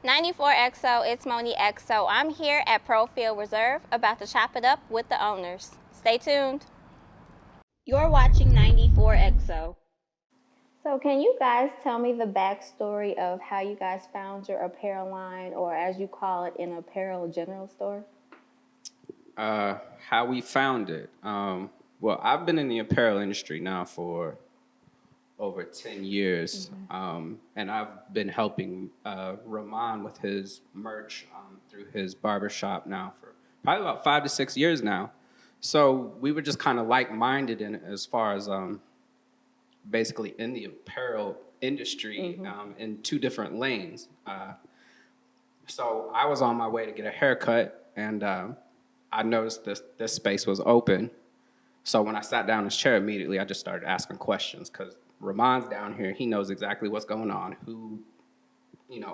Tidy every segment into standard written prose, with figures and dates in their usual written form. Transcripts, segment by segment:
94XO, it's MonneXo. I'm here at Profield Reserve about to chop it up with the owners. Stay tuned. You're watching 94XO. So can you guys tell me the backstory of how you guys found your apparel line, or as you call it, an apparel general store? How we found it. Well, I've been in the apparel industry now for over 10 years, and I've been helping Ramon with his merch through his barbershop now for probably about 5 to 6 years now. So we were just kind of like-minded in as far as basically in the apparel industry in two different lanes. So I was on my way to get a haircut, and I noticed this space was open. So when I sat down in his chair, immediately I just started asking questions because Ramon's down here. He knows exactly what's going on, who,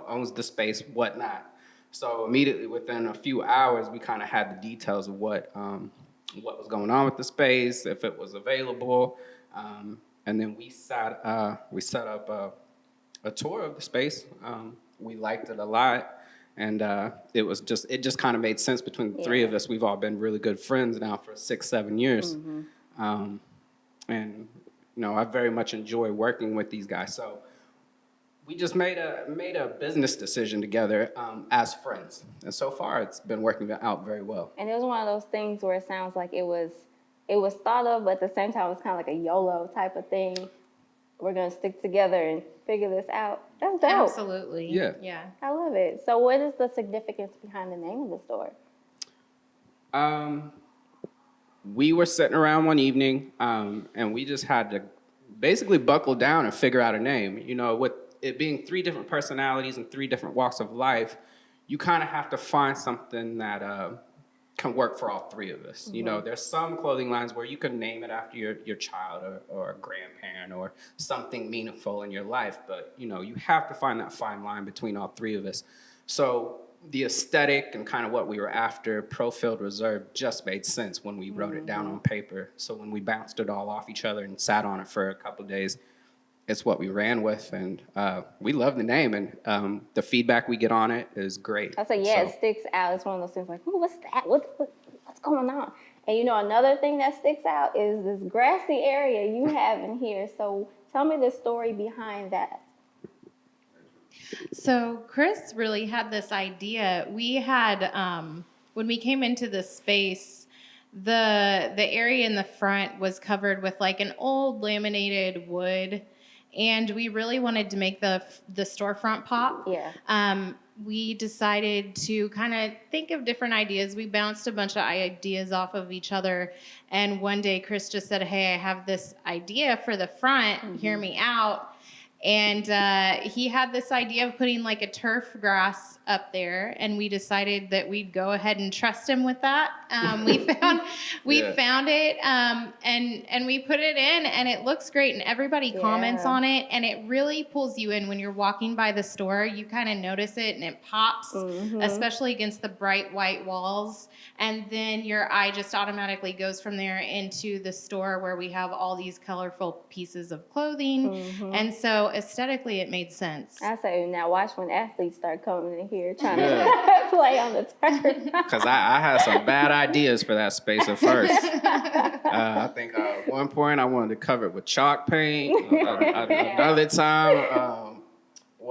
owns the space, whatnot. So immediately within a few hours, we kind of had the details of what was going on with the space, if it was available, and then we set up a tour of the space. We liked it a lot, and it just kind of made sense between the three of us. We've all been really good friends now for 6-7 years, and I very much enjoy working with these guys. So we just made a business decision together as friends, and so far it's been working out very well. And it was one of those things where it sounds like it was thought of, but at the same time it's kind of like a YOLO type of thing. We're gonna stick together and figure this out. That's dope. Absolutely. Yeah. I love it. So what is the significance behind the name of the store? We were sitting around one evening, and we just had to basically buckle down and figure out a name. With it being 3 different personalities and 3 different walks of life, you kind of have to find something that can work for all 3 of us. There's some clothing lines where you can name it after your child or a grandparent or something meaningful in your life, but you have to find that fine line between all 3 of us. So the aesthetic and kind of what we were after, Profield Reserve, just made sense when we wrote it down on paper. So when we bounced it all off each other and sat on it for a couple of days, it's what we ran with, and we love the name, and the feedback we get on it is great. I say, it sticks out. It's one of those things like, ooh, what's that? What's going on? And another thing that sticks out is this grassy area you have in here. So tell me the story behind that. So Chris really had this idea. We had, when we came into this space, the area in the front was covered with like an old laminated wood, and we really wanted to make the storefront pop. Yeah. We decided to kind of think of different ideas. We bounced a bunch of ideas off of each other, and one day Chris just said, "Hey, I have this idea for the front. Hear me out." And he had this idea of putting like a turf grass up there, and we decided that we'd go ahead and trust him with that. We found it, and we put it in, and it looks great, and everybody comments on it, and it really pulls you in when you're walking by the store. You kind of notice it, and it pops, especially against the bright white walls, and then your eye just automatically goes from there into the store where we have all these colorful pieces of clothing, and so aesthetically it made sense. I say, now watch when athletes start coming in here trying to play on the turf. Because I had some bad ideas for that space at first. I think at one point I wanted to cover it with chalk paint. Another time,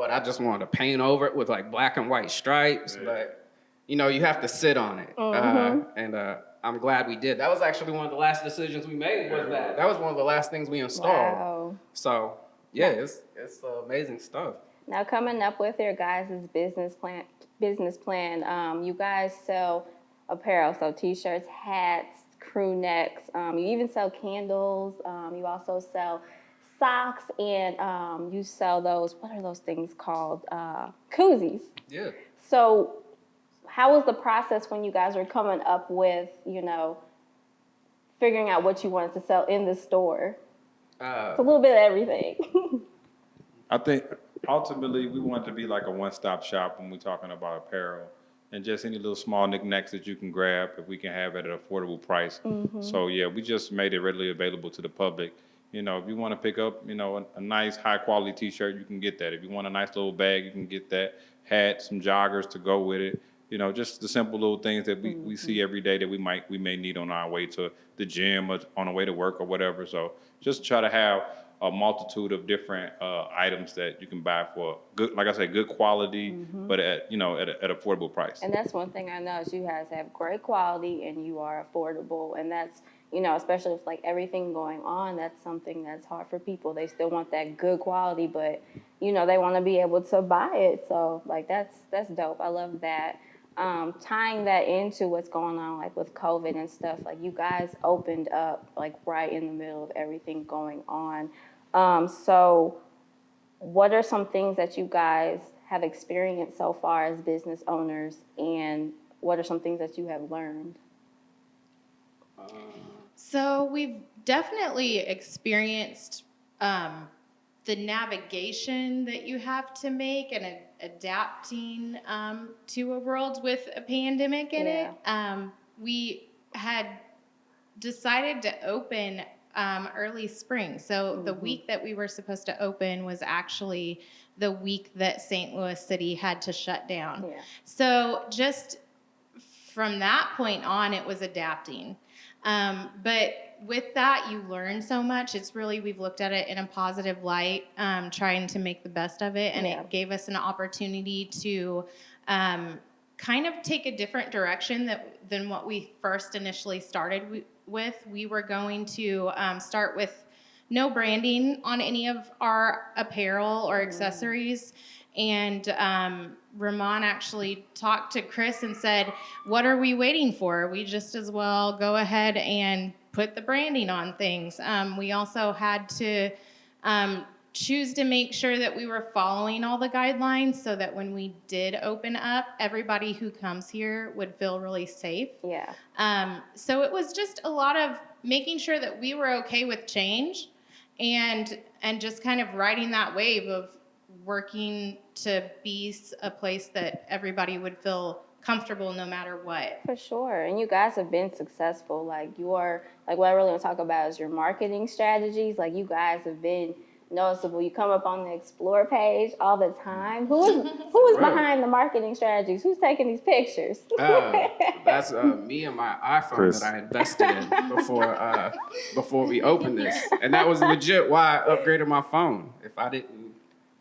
I just wanted to paint over it with like black and white stripes. But, you have to sit on it. And I'm glad we did. That was actually one of the last decisions we made. That was one of the last things we installed. Wow. So, yeah, it's amazing stuff. Now, coming up with your guys' business plan, you guys sell apparel, so T-shirts, hats, crew necks. You even sell candles. You also sell socks, and you sell those, what are those things called? Koozies. Yeah. So how was the process when you guys were coming up with, figuring out what you wanted to sell in the store? It's a little bit of everything. I think ultimately we want to be like a one-stop shop when we're talking about apparel, and just any little small knickknacks that you can grab if we can have it at an affordable price. So yeah, we just made it readily available to the public. If you want to pick up, a nice high quality T-shirt, you can get that. If you want a nice little bag, you can get that. hat, some joggers to go with it. You know, just the simple little things that we see every day that we may need on our way to the gym or on our way to work or whatever. So just try to have a multitude of different items that you can buy for good, like I said, good quality, but at at affordable price. And that's one thing I know is you guys have great quality and you are affordable, and that's, you know, especially with like everything going on, that's something that's hard for people. They still want that good quality, but you know, they want to be able to buy it. So like that's dope. I love that. Tying that into what's going on like with COVID and stuff, like you guys opened up like right in the middle of everything going on. So what are some things that you guys have experienced so far as business owners, and what are some things that you have learned? So we've definitely experienced the navigation that you have to make and adapting to a world with a pandemic in it. We had decided to open early spring. So the week that we were supposed to open was actually the week that St. Louis City had to shut down. Yeah. So just from that point on, it was adapting. But with that, you learn so much. It's really, we've looked at it in a positive light, trying to make the best of it. And it gave us an opportunity to kind of take a different direction than what we first initially started with. We were going to start with no branding on any of our apparel or accessories. And Ramon actually talked to Chris and said, what are we waiting for? We just as well go ahead and put the branding on things. We also had to choose to make sure that we were following all the guidelines so that when we did open up, everybody who comes here would feel really safe. Yeah. So it was just a lot of making sure that we were okay with change and just kind of riding that wave of working to be a place that everybody would feel comfortable no matter what. For sure. And you guys have been successful. Like what I really want to talk about is your marketing strategies. Like you guys have been noticeable. You come up on the Explore page all the time. Who is behind the marketing strategies? Who's taking these pictures? That's me and my iPhone Chris. that I invested in before we opened this. And that was legit why I upgraded my phone. If I didn't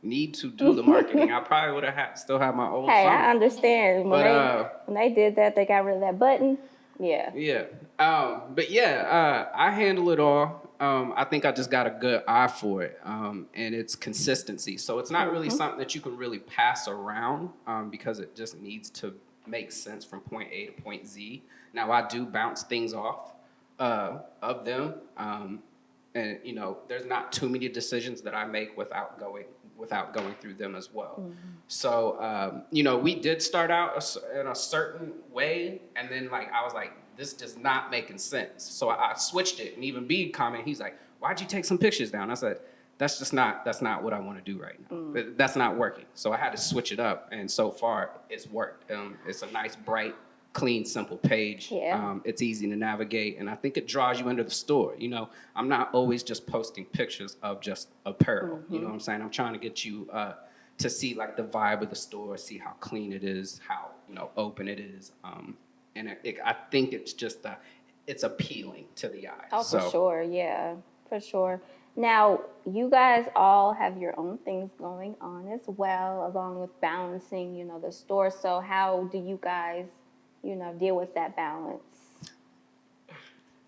need to do the marketing, I probably would have still had my old phone. I understand. When they did that, they got rid of that button. Yeah. Yeah. I handle it all. I think I just got a good eye for it, and it's consistency. So it's not really something that you can really pass around because it just needs to make sense from point A to point Z. Now, I do bounce things off of them, and you know, there's not too many decisions that I make without going through them as well. So, you know, we did start out in a certain way, and then like I was like, this just not making sense. So I switched it, and even B comment, he's like, why'd you take some pictures down? I said, that's not what I want to do right now. That's not working. So I had to switch it up, and so far it's worked. It's a nice, bright, clean, simple page. Yeah. It's easy to navigate, and I think it draws you into the store. You know, I'm not always just posting pictures of just apparel. You know what I'm saying? I'm trying to get you to see like the vibe of the store, see how clean it is, how, you know, open it is. And I think it's just it's appealing to the eye. Oh, for sure. Yeah, for sure. Now, you guys all have your own things going on as well, along with balancing, you know, the store. So how do you guys, you know, deal with that balance?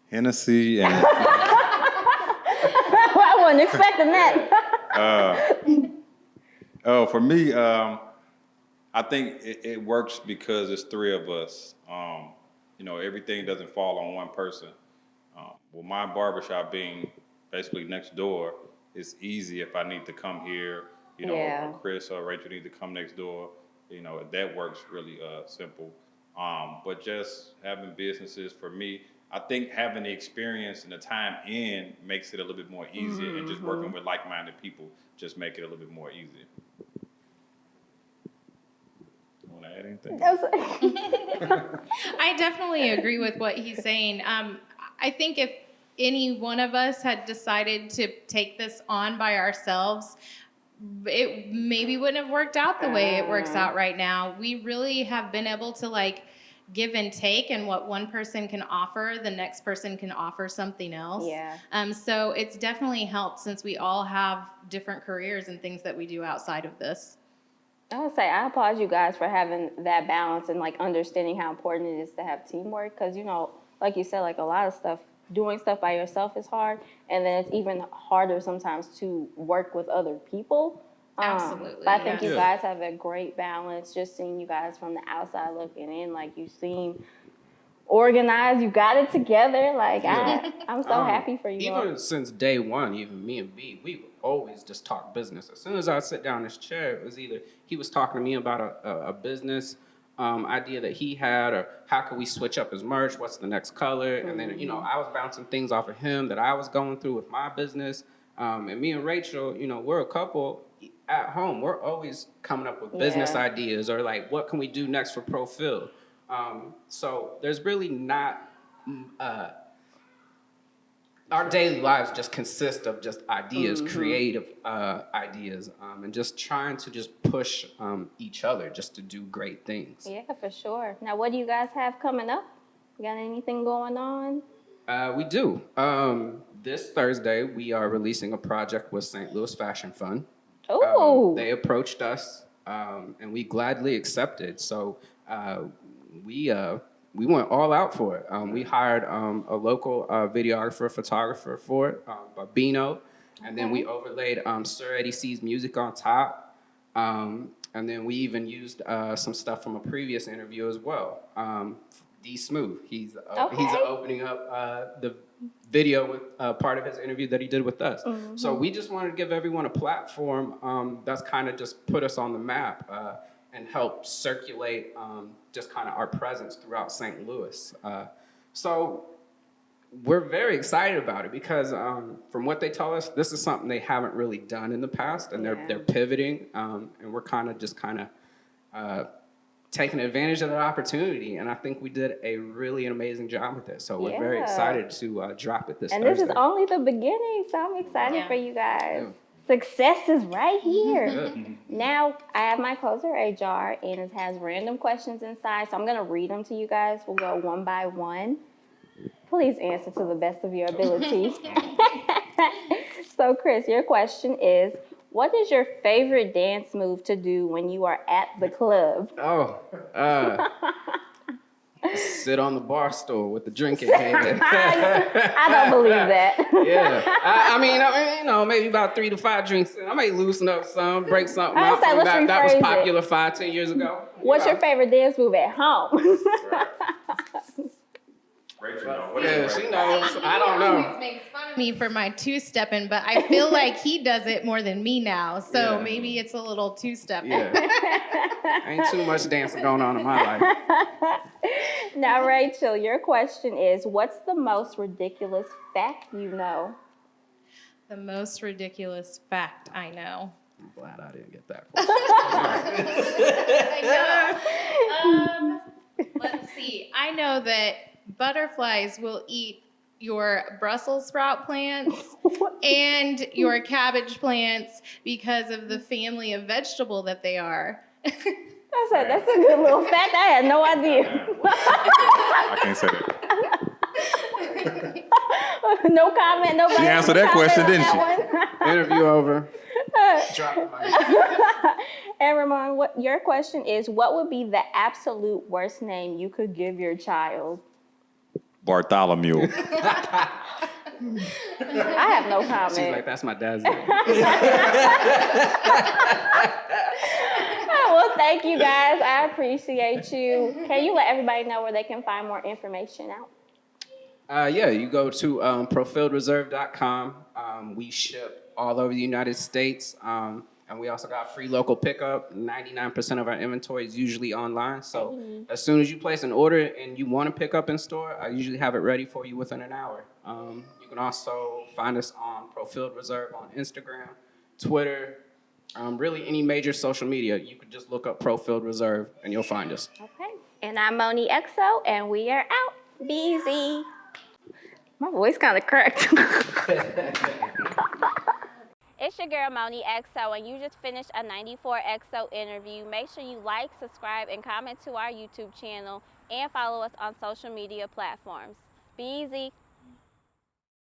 Hennessy and I wasn't expecting that. for me, I think it works because it's three of us. You know, everything doesn't fall on one person. Well, my barbershop being basically next door, it's easy if I need to come here, you know, or Chris or Rachel need to come next door. You know, that works really simple. But just having businesses, for me, I think having the experience and the time in makes it a little bit more easier, and just working with like-minded people just make it a little bit more easier. You want to add anything? I definitely agree with what he's saying. I think if any one of us had decided to take this on by ourselves, it maybe wouldn't have worked out the way it works out right now. We really have been able to like give and take, and what one person can offer, the next person can offer something else. Yeah. So it's definitely helped since we all have different careers and things that we do outside of this. I would say I applaud you guys for having that balance and like understanding how important it is to have teamwork. Because, you know, like you said, like a lot of stuff, doing stuff by yourself is hard. And then it's even harder sometimes to work with other people. Absolutely. But I think yes. you guys have a great balance. Just seeing you guys from the outside looking in, like you seem organized. You got it together. Like I'm so happy for you. Even since day one, even me and B, we always just talk business. As soon as I sit down in this chair, it was either he was talking to me about a business idea that he had, or how could we switch up his merch? What's the next color? And then I was bouncing things off of him that I was going through with my business. And me and Rachel, we're a couple. At home, we're always coming up with business ideas, or like, what can we do next for Profield? So there's really not, our daily lives just consist of just ideas, creative ideas, and just trying to just push each other just to do great things. Yeah, for sure. Now, what do you guys have coming up? You got anything going on? We do. This Thursday, we are releasing a project with St. Louis Fashion Fund. Ooh. They approached us, and we gladly accepted. So we went all out for it. We hired a local videographer, photographer for it, Barbino, and then we overlaid Sir Eddie C's music on top. And then we even used some stuff from a previous interview as well. D Smooth, he's opening up the video with part of his interview that he did with us. So we just wanted to give everyone a platform that's kind of just put us on the map and help circulate just kind of our presence throughout St. Louis. So we're very excited about it because from what they tell us, this is something they haven't really done in the past, and they're pivoting, and we're kind of taking advantage of that opportunity, and I think we did a really amazing job with it. So we're very excited to drop it this Thursday. And this is only the beginning, so I'm excited for you guys. Yeah. Success is right here. Now, I have my Closer A jar, and it has random questions inside, so I'm going to read them to you guys. We'll go one by one. Please answer to the best of your ability. So, Chris, your question is, what is your favorite dance move to do when you are at the club? Sit on the bar stool with the drink in hand. I don't believe that. Yeah. I mean, maybe about 3 to 5 drinks. I may loosen up some, break something out. That was popular 5-10 years ago. What's your favorite dance move at home? Yeah, she knows. I don't know. He always makes fun of me for my two-stepping, but I feel like he does it more than me now. So maybe it's a little two-stepping. Yeah. Ain't too much dancing going on in my life. Now, Rachel, your question is, what's the most ridiculous fact you know? The most ridiculous fact I know. I'm glad I didn't get that. I know. Let's see. I know that butterflies will eat your Brussels sprout plants and your cabbage plants because of the family of vegetable that they are. That's a good little fact. I had no idea. I can't say that. No comment. Nobody. She answered that question, didn't she? Interview over. Drop the mic. And Ramon, your question is, what would be the absolute worst name you could give your child? Bartholomew. I have no comment. She's like, that's my dad's name. Well, thank you guys. I appreciate you. Can you let everybody know where they can find more information out? You go to profieldreserve.com. We ship all over the United States. And we also got free local pickup. 99% of our inventory is usually online. So as soon as you place an order and you want to pick up in store, I usually have it ready for you within an hour. You can also find us on Profield Reserve on Instagram, Twitter, really any major social media. You could just look up Profield Reserve and you'll find us. Okay. And I'm MonneXo, and we are out. Be easy. My voice kind of cracked. It's your girl MonneXo, and you just finished a 94XO interview. Make sure you like, subscribe, and comment to our YouTube channel, and follow us on social media platforms. Be easy.